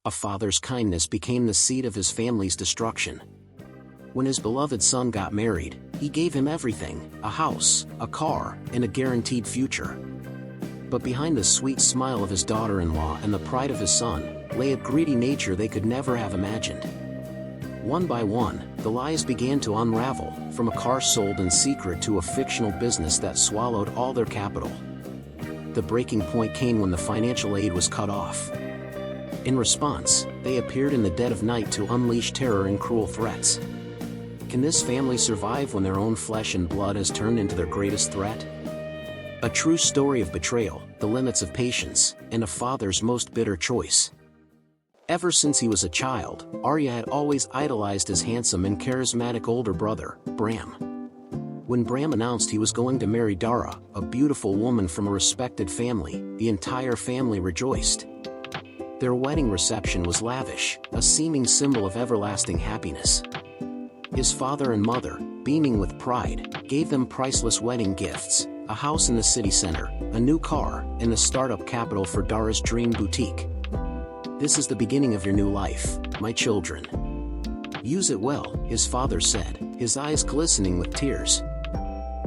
A father's kindness became the seed of his family's destruction. When his beloved son got married, he gave him everything: a house, a car, and a guaranteed future. But behind the sweet smile of his daughter-in-law and the pride of his son, lay a greedy nature they could never have imagined. One by one, the lies began to unravel, from a car sold in secret to a fictional business that swallowed all their capital. The breaking point came when the financial aid was cut off. In response, they appeared in the dead of night to unleash terror and cruel threats. Can this family survive when their own flesh and blood has turned into their greatest threat? A true story of betrayal, the limits of patience, and a father's most bitter choice. Ever since he was a child, Arya had always idolized his handsome and charismatic older brother, Bram. When Bram announced he was going to marry Dara, a beautiful woman from a respected family, the entire family rejoiced. Their wedding reception was lavish, a seeming symbol of everlasting happiness. His father and mother, beaming with pride, gave them priceless wedding gifts: a house in the city center, a new car, and the startup capital for Dara's dream boutique. "This is the beginning of your new life, my children. Use it well," his father said, his eyes glistening with tears.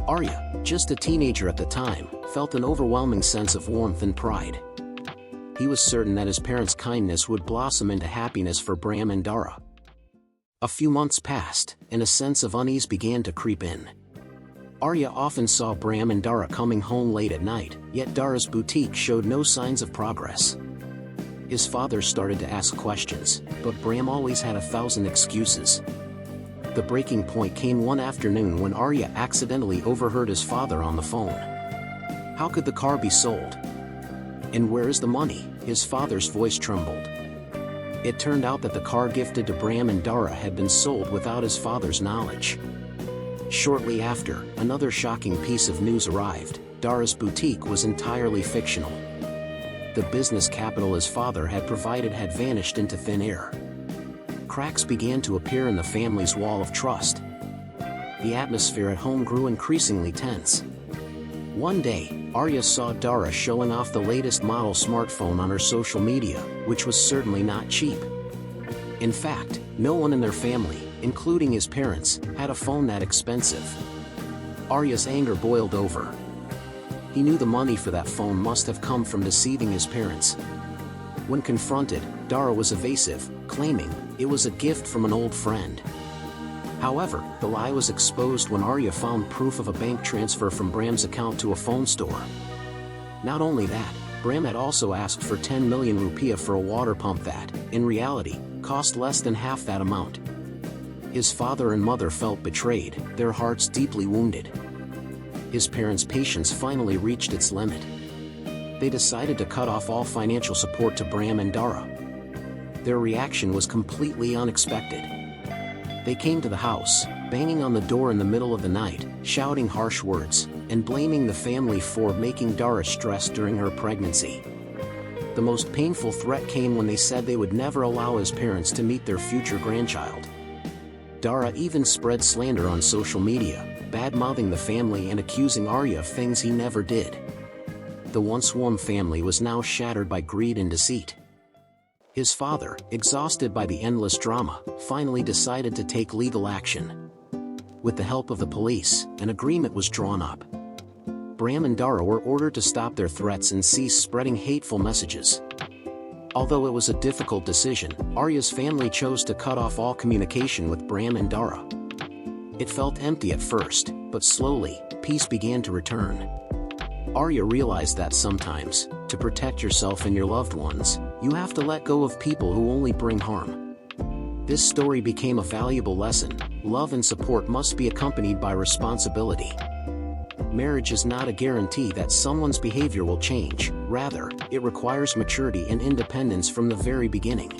Arya, just a teenager at the time, felt an overwhelming sense of warmth and pride. He was certain that his parents' kindness would blossom into happiness for Bram and Dara. A few months passed, and a sense of unease began to creep in. Arya often saw Bram and Dara coming home late at night, yet Dara's boutique showed no signs of progress. His father started to ask questions, but Bram always had 1,000 excuses. The breaking point came one afternoon when Arya accidentally overheard his father on the phone. "How could the car be sold? And where is the money?" His father's voice trembled. It turned out that the car gifted to Bram and Dara had been sold without his father's knowledge. Shortly after, another shocking piece of news arrived: Dara's boutique was entirely fictional. The business capital his father had provided had vanished into thin air. Cracks began to appear in the family's wall of trust. The atmosphere at home grew increasingly tense. One day, Arya saw Dara showing off the latest model smartphone on her social media, which was certainly not cheap. In fact, no one in their family, including his parents, had a phone that expensive. Arya's anger boiled over. He knew the money for that phone must have come from deceiving his parents. When confronted, Dara was evasive, claiming it was a gift from an old friend. However, the lie was exposed when Arya found proof of a bank transfer from Bram's account to a phone store. Not only that, Bram had also asked for 10 million rupiah for a water pump that, in reality, cost less than half that amount. His father and mother felt betrayed, their hearts deeply wounded. His parents' patience finally reached its limit. They decided to cut off all financial support to Bram and Dara. Their reaction was completely unexpected. They came to the house, banging on the door in the middle of the night, shouting harsh words, and blaming the family for making Dara stressed during her pregnancy. The most painful threat came when they said they would never allow his parents to meet their future grandchild. Dara even spread slander on social media, bad-mouthing the family and accusing Arya of things he never did. The once warm family was now shattered by greed and deceit. His father, exhausted by the endless drama, finally decided to take legal action. With the help of the police, an agreement was drawn up. Bram and Dara were ordered to stop their threats and cease spreading hateful messages. Although it was a difficult decision, Arya's family chose to cut off all communication with Bram and Dara. It felt empty at first, but slowly, peace began to return. Arya realized that sometimes, to protect yourself and your loved ones, you have to let go of people who only bring harm. This story became a valuable lesson: love and support must be accompanied by responsibility. Marriage is not a guarantee that someone's behavior will change, rather, it requires maturity and independence from the very beginning.